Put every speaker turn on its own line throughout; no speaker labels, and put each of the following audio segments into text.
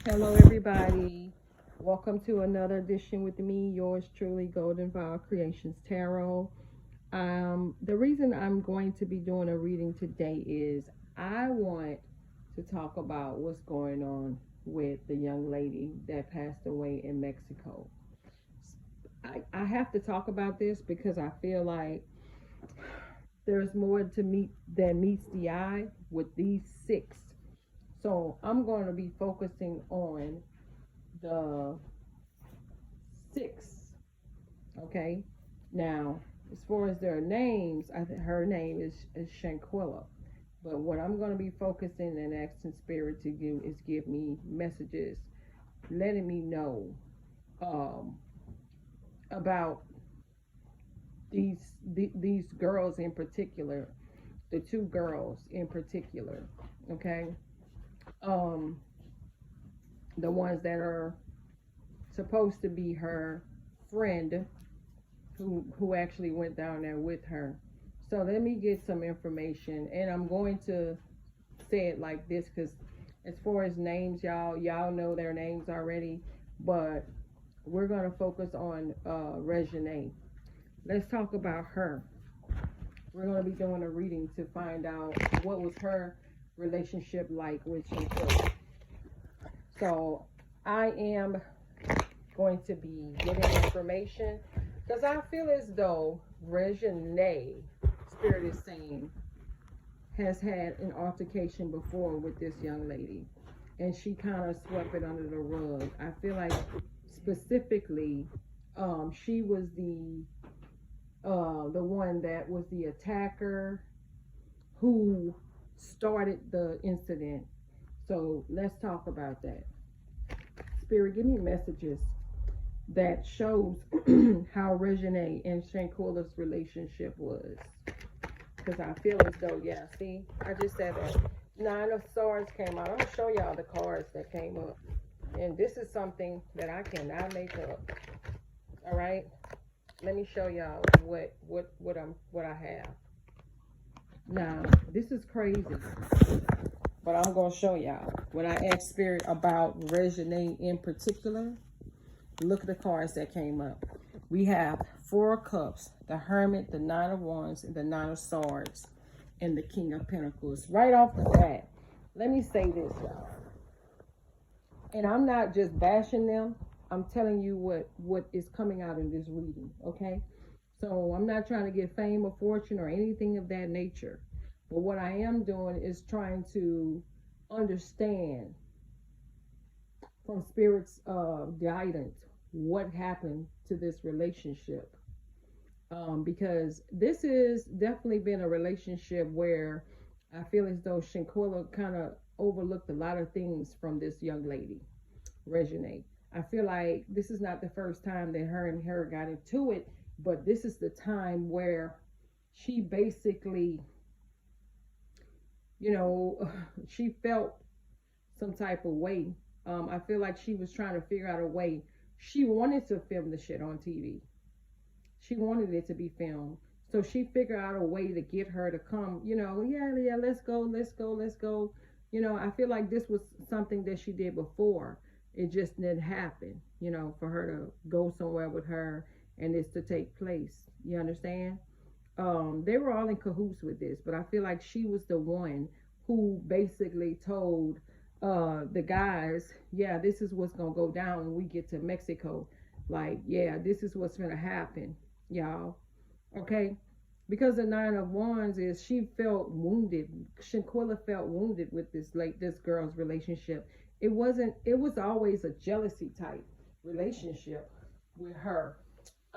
Hello, everybody. Welcome to another edition with me, yours truly, Golden Vow Creations Tarot. The reason I'm going to be doing a reading today is I want to talk about what's going on with the young lady that passed away in Mexico. I have to talk about this because I feel like there's more to meet than meets the eye with these six. So I'm going to be focusing on the six. Okay. Now, as far as their names, I think her name is Shanquella. But what I'm going to be focusing and asking Spirit to do is give me messages, letting me know um, about these girls in particular, the two girls in particular. Okay. Um, the ones that are supposed to be her friend who actually went down there with her. So let me get some information, and I'm going to say it like this because, as far as names, y'all know their names already, but we're gonna focus on Regine. Let's talk about her. We're gonna be doing a reading to find out what was her relationship like with Chantel. So I am going to be getting information because I feel as though Regine, Spirit is saying, has had an altercation before with this young lady, and she kind of swept it under the rug. I feel like specifically, she was the one that was the attacker who started the incident. So let's talk about that. Spirit, give me messages that shows how Regine and Shanquella's relationship was. Because I feel as though, yeah, see, I just said that. Nine of Swords came out. I'm going to show y'all the cards that came up. And this is something that I cannot make up. All right? Let me show y'all what I have. Now, this is crazy. But I'm going to show y'all. When I asked Spirit about Regine in particular, look at the cards that came up. We have Four of Cups, the Hermit, the Nine of Wands, and the Nine of Swords, and the King of Pentacles. Right off the bat, let me say this, y'all. And I'm not just bashing them. I'm telling you what is coming out in this reading, okay? So I'm not trying to get fame or fortune or anything of that nature. But what I am doing is trying to understand from Spirit's guidance what happened to this relationship. Because this has definitely been a relationship where I feel as though Shanquella kind of overlooked a lot of things from this young lady, Regine. I feel like this is not the first time that her and her got into it, but this is the time where she basically, you know, she felt some type of way. I feel like she was trying to figure out a way. She wanted to film the shit on TV. She wanted it to be filmed. So she figured out a way to get her to come, yeah, let's go, let's go, let's go. I feel like this was something that she did before. It just didn't happen, for her to go somewhere with her and this to take place. You understand? They were all in cahoots with this, but I feel like she was the one who basically told the guys, yeah, this is what's gonna go down when we get to Mexico. Like, yeah, this is what's gonna happen, y'all. Okay? Because the Nine of Wands is she felt wounded. Shanquella felt wounded with this girl's relationship. It was always a jealousy type relationship with her.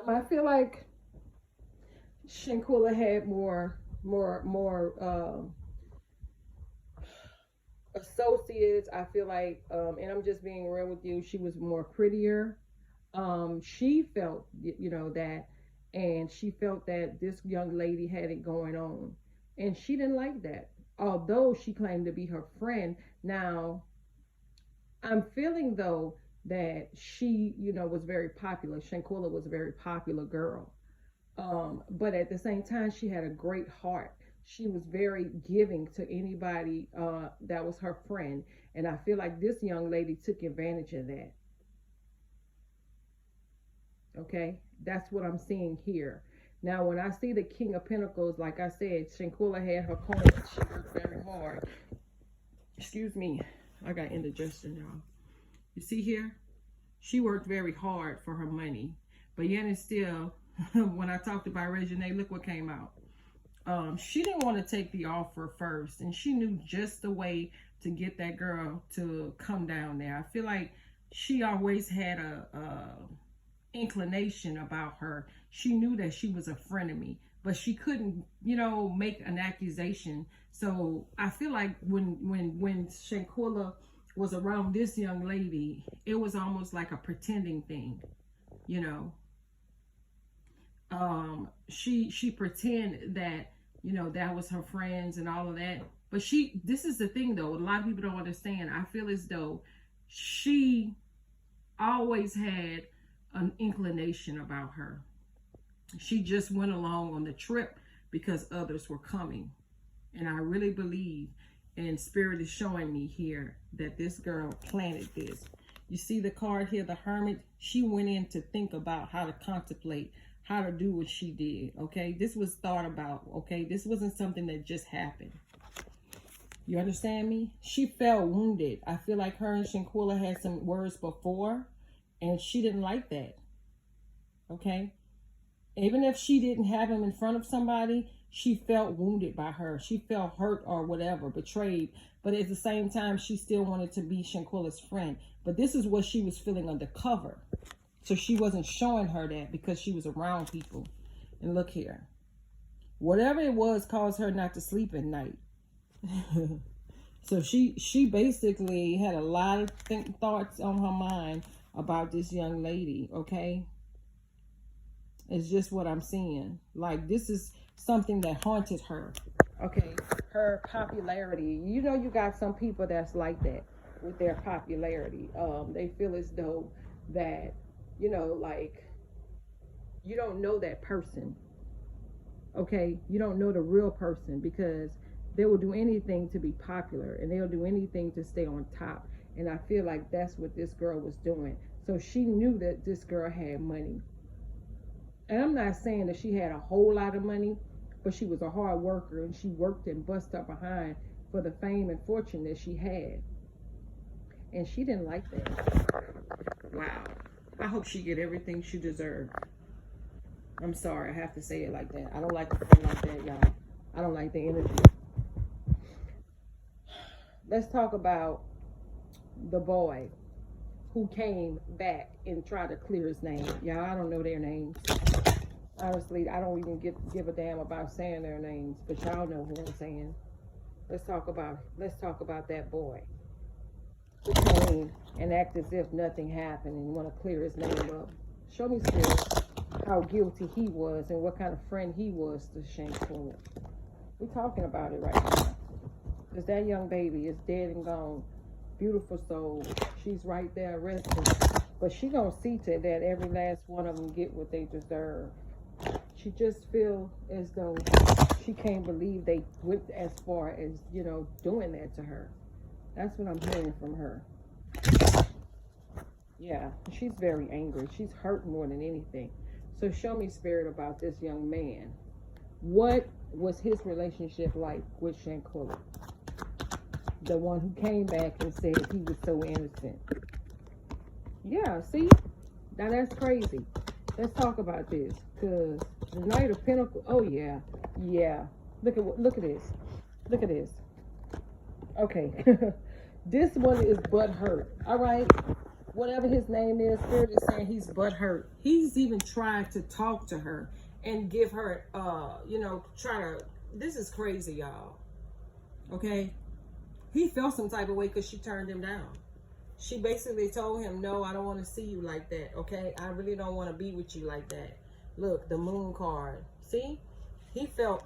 I feel like Shanquella had more associates. I feel like, and I'm just being real with you, she was more prettier. She felt, that, and she felt that this young lady had it going on, and she didn't like that. Although she claimed to be her friend, now I'm feeling though that she, was very popular. Shanquella was a very popular girl. But at the same time, she had a great heart. She was very giving to anybody that was her friend. And I feel like this young lady took advantage of that. Okay, that's what I'm seeing here. Now, when I see the King of Pentacles, like I said, Shanquella had her coins. She worked very hard. Excuse me, I got indigestion, y'all. You see here? She worked very hard for her money. But yet and still, when I talked about Regine, look what came out. She didn't want to take the offer first, and she knew just the way to get that girl to come down there. I feel like she always had a inclination about her. She knew that she was a frenemy, but she couldn't, you know, make an accusation. So I feel like when Shanquella was around this young lady, it was almost like a pretending thing, you know. She pretend that, you know, that was her friends and all of that. But this is the thing though, a lot of people don't understand. I feel as though she always had an inclination about her. She just went along on the trip because others were coming. And I really believe, and Spirit is showing me here, that this girl planted this. You see the card here, the Hermit? She went in to think about how to contemplate, how to do what she did, okay? This was thought about, okay? This wasn't something that just happened. You understand me? She felt wounded. I feel like her and Shanquella had some words before, and she didn't like that, okay? Even if she didn't have him in front of somebody, she felt wounded by her. She felt hurt or whatever, betrayed. But at the same time, she still wanted to be Shanquella's friend. But this is what she was feeling undercover. So she wasn't showing her that because she was around people. And look here. Whatever it was caused her not to sleep at night. So she basically had a lot of thoughts on her mind about this young lady, okay? It's just what I'm seeing. Like, this is something that haunted her, okay? Her popularity. You know, you got some people that's like that with their popularity. They feel as though that, you know, like, you don't know that person, okay? You don't know the real person because they will do anything to be popular and they'll do anything to stay on top. And I feel like that's what this girl was doing. So she knew that this girl had money. And I'm not saying that she had a whole lot of money, but she was a hard worker and she worked and busted up behind for the fame and fortune that she had. And she didn't like that. Wow. I hope she get everything she deserved. I'm sorry, I have to say it like that. I don't like a friend like that, y'all. I don't like the energy. Let's talk about the boy who came back and tried to clear his name. Y'all, I don't know their names. Honestly, I don't even give a damn about saying their names, but y'all know who I'm saying. Let's talk about that boy who came and act as if nothing happened and want to clear his name up. Show me, Spirit, how guilty he was and what kind of friend he was to Shanquella. We're talking about it right now. Because that young baby is dead and gone. Beautiful soul. She's right there resting. But she gonna see to that every last one of them get what they deserve. She just feel as though she can't believe they went as far as, you know, doing that to her. That's what I'm hearing from her. Yeah, she's very angry. She's hurt more than anything. So show me, Spirit, about this young man. What was his relationship like with Shanquella? The one who came back and said he was so innocent. Yeah, see? Now that's crazy. Let's talk about this. Because the Knight of Pentacles, oh yeah. Yeah. Look at this. Look at this. Okay. This one is butthurt. Alright? Whatever his name is, Spirit is saying he's butthurt. He's even tried to talk to her and give her, you know, this is crazy, y'all. Okay? He felt some type of way because she turned him down. She basically told him, no, I don't want to see you like that, okay? I really don't want to be with you like that. Look, the moon card. See? He felt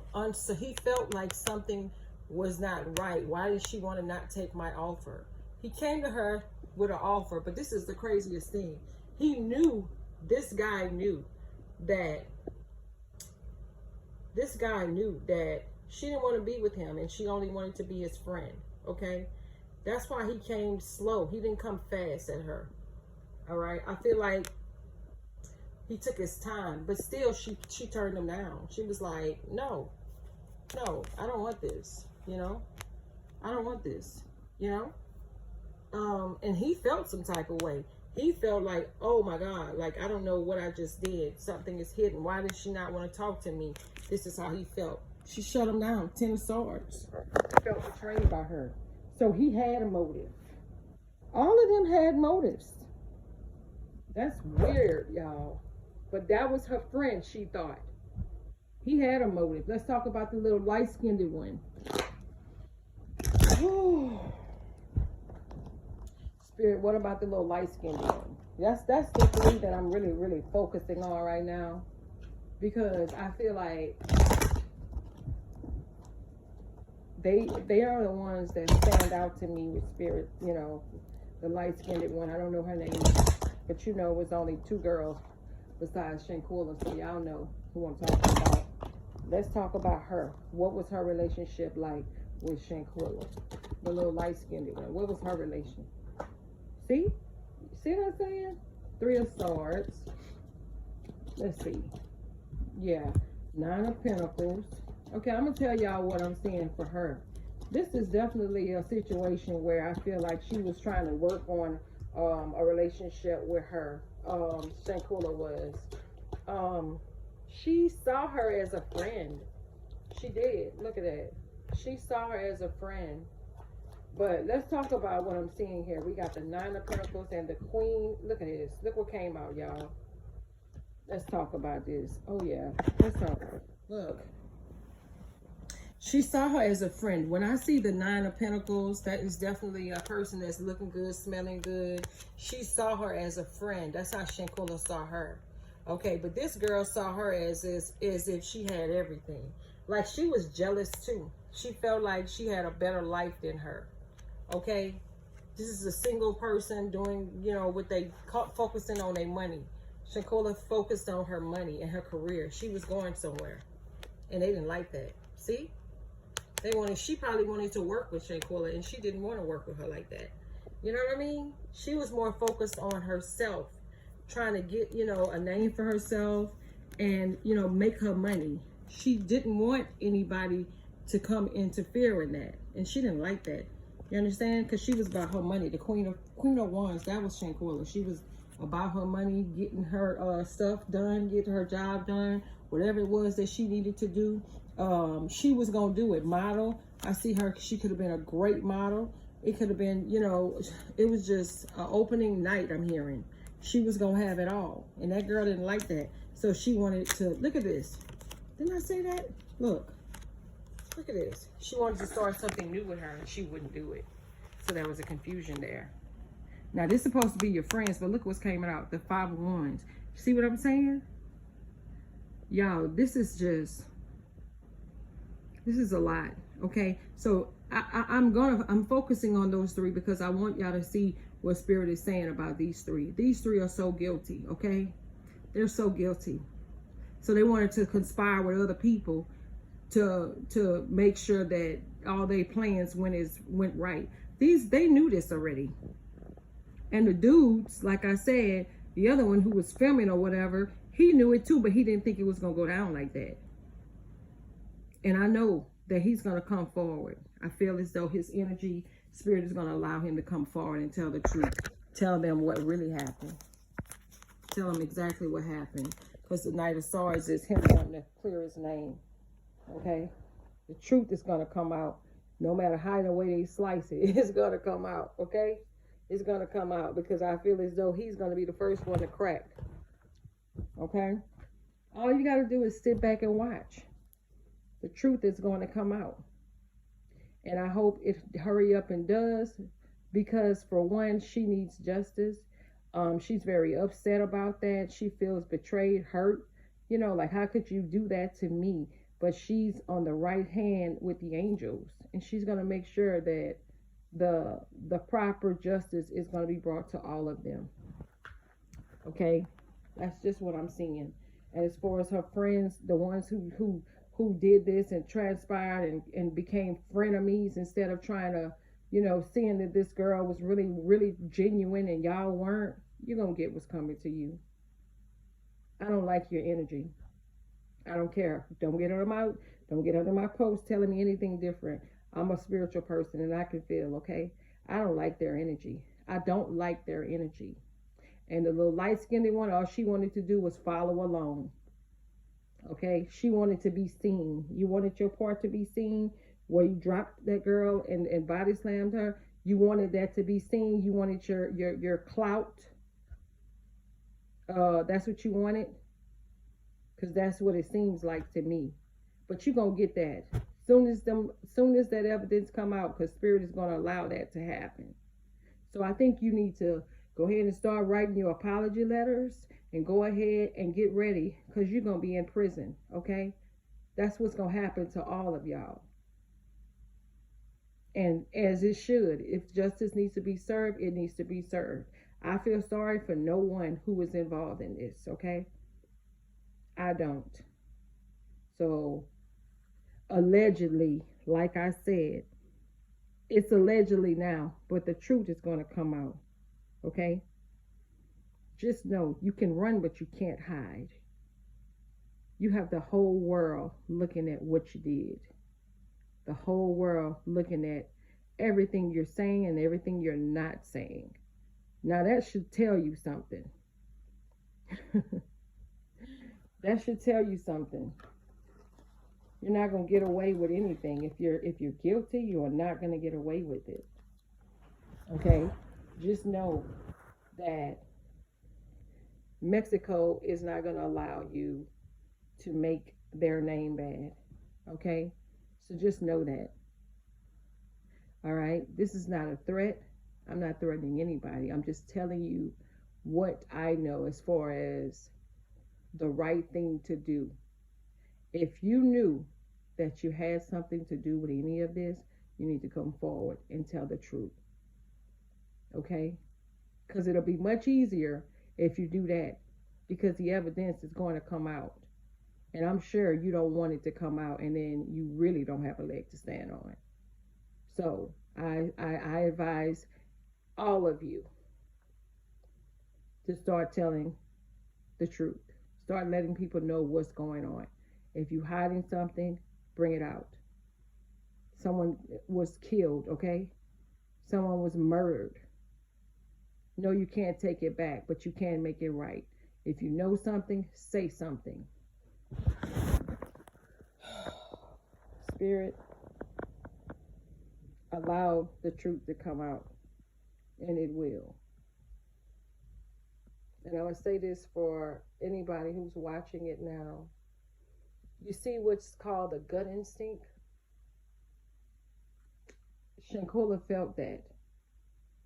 like something was not right. Why did she want to not take my offer? He came to her with an offer, but this is the craziest thing. This guy knew that she didn't want to be with him and she only wanted to be his friend. Okay, That's why he came slow. He didn't come fast at her. All right. I feel like he took his time, but still she turned him down. She was like, no, I don't want this. You know, I don't want this. You know, and he felt some type of way. He felt like, oh my God, like, I don't know what I just did. Something is hidden. Why did she not want to talk to me? This is how he felt. She shut him down. 10 of Swords. He felt betrayed by her. So he had a motive. All of them had motives. That's weird, y'all. But that was her friend, she thought. He had a motive. Let's talk about the little light-skinned one. Spirit, what about the little light-skinned one? That's the three that I'm really focusing on right now. Because I feel like they are the ones that stand out to me with Spirit. You know, the light-skinned one. I don't know her name, but you know, it was only 2 girls besides Shanquella, so y'all know who I'm talking about. Let's talk about her. What was her relationship like with Shanquella, the little light-skinned one? What was her relation? See what I'm saying? 3 of Swords. Let's see. Yeah, 9 of Pentacles. Okay, I'm gonna tell y'all what I'm seeing for her. This is definitely a situation where I feel like she was trying to work on a relationship with her. Shanquella was. She saw her as a friend. She did. Look at that. She saw her as a friend. But let's talk about what I'm seeing here. We got the 9 of Pentacles and the Queen. Look at this. Look what came out, y'all. Let's talk about this. Oh, yeah. Let's talk. Look. She saw her as a friend. When I see the 9 of Pentacles, that is definitely a person that's looking good, smelling good. She saw her as a friend. That's how Shanquella saw her. Okay, but this girl saw her as if she had everything. Like, she was jealous too. She felt like she had a better life than her. Okay, this is a single person doing, you know, what they focusing on their money. Shanquella focused on her money and her career. She was going somewhere, and they didn't like that. See, she probably wanted to work with Shanquella, and she didn't want to work with her like that. You know what I mean? She was more focused on herself, trying to get, you know, a name for herself and, you know, make her money. She didn't want anybody to come interfere in that, and she didn't like that. You understand? Because she was about her money. The Queen of Wands, that was Shanquella. She was about her money, getting her stuff done, getting her job done, whatever it was that she needed to do. She was gonna do it. Model. I see her. She could have been a great model. It could have been, you know, it was just an opening night. I'm hearing she was gonna have it all, and that girl didn't like that. So she wanted to look at this. Didn't I say that? Look at this. She wanted to start something new with her, and she wouldn't do it. So there was a confusion there. Now, this is supposed to be your friends, but look what's coming out. The 5 of Wands. See what I'm saying? Y'all, this is a lot. Okay? So I'm focusing on those 3 because I want y'all to see what Spirit is saying about these 3. These 3 are so guilty, okay? They're so guilty. So they wanted to conspire with other people to make sure that all their plans went right. They knew this already. And the dudes, like I said, the other one who was filming or whatever, he knew it too, but he didn't think it was going to go down like that. And I know that he's going to come forward. I feel as though his energy, Spirit is going to allow him to come forward and tell the truth. Tell them what really happened. Tell them exactly what happened. Because the Knight of Swords is him wanting to clear his name. Okay? The truth is going to come out. No matter how the way they slice it, it's going to come out. Okay? It's going to come out because I feel as though he's going to be the first one to crack. Okay? All you got to do is sit back and watch. The truth is going to come out. And I hope it hurry up and does, because for one, she needs justice. She's very upset about that. She feels betrayed, hurt. You know, like, how could you do that to me? But she's on the right hand with the angels, and she's going to make sure that the proper justice is going to be brought to all of them. Okay? That's just what I'm seeing. And as far as her friends, the ones who did this and transpired and became frenemies instead of trying to you know, seeing that this girl was really, really genuine and y'all weren't, you're going to get what's coming to you. I don't like your energy. I don't care. Don't get under my post telling me anything different. I'm a spiritual person and I can feel, okay? I don't like their energy. I don't like their energy. And the little light skinned one, all she wanted to do was follow along. Okay? She wanted to be seen. You wanted your part to be seen where you dropped that girl and body slammed her. You wanted that to be seen. You wanted your clout. That's what you wanted. Because that's what it seems like to me. But you're gonna get that. Soon as that evidence come out, because spirit is gonna allow that to happen. So I think you need to go ahead and start writing your apology letters and go ahead and get ready, because you're gonna be in prison, okay? That's what's gonna happen to all of y'all. And as it should, if justice needs to be served, it needs to be served. I feel sorry for no one who was involved in this, okay? I don't. So allegedly, like I said, it's allegedly now, but the truth is going to come out. Okay? Just know you can run, but you can't hide. You have the whole world looking at what you did. The whole world looking at everything you're saying and everything you're not saying. Now that should tell you something. That should tell you something. You're not going to get away with anything. If you're guilty, you are not going to get away with it. Okay? Just know that Mexico is not going to allow you to make their name bad. Okay? So just know that. All right? This is not a threat. I'm not threatening anybody. I'm just telling you what I know as far as the right thing to do. If you knew that you had something to do with any of this, you need to come forward and tell the truth. Okay? Because it'll be much easier if you do that, because the evidence is going to come out. And I'm sure you don't want it to come out and then you really don't have a leg to stand on. So I advise all of you to start telling the truth. Start letting people know what's going on. If you're hiding something, bring it out. Someone was killed, okay? Someone was murdered. No, you can't take it back, but you can make it right. If you know something, say something. Spirit, allow the truth to come out, and it will. And I would say this for anybody who's watching it now. You see what's called a gut instinct? Shanquella felt that,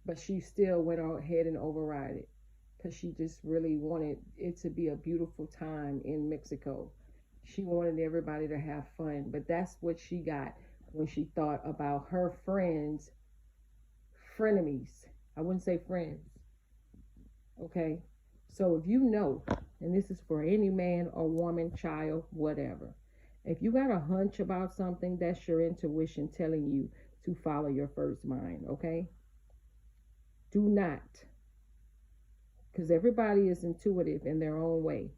but she still went ahead and override it because she just really wanted it to be a beautiful time in Mexico. She wanted everybody to have fun, but that's what she got when she thought about her friends, frenemies. I wouldn't say friends. Okay? So if you know, and this is for any man or woman, child, whatever, if you got a hunch about something, that's your intuition telling you to follow your first mind, okay? Do not, because everybody is intuitive in their own way.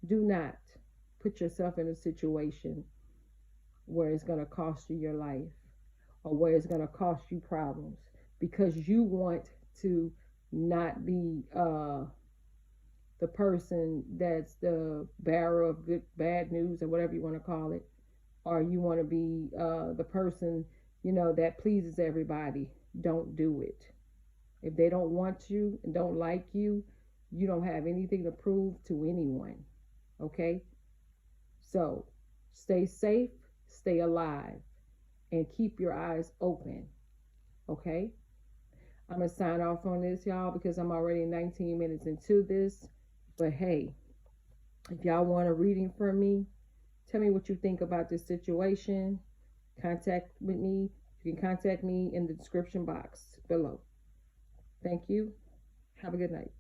Do not put yourself in a situation where it's going to cost you your life or where it's going to cost you problems because you want to not be the person that's the bearer of bad news or whatever you want to call it, or you want to be the person, you know, that pleases everybody. Don't do it. If they don't want you and don't like you, you don't have anything to prove to anyone. Okay? So stay safe, stay alive, and keep your eyes open. Okay? I'm going to sign off on this, y'all, because I'm already 19 minutes into this. But hey, if y'all want a reading from me, tell me what you think about this situation. Contact with me. You can contact me in the description box below. Thank you. Have a good night.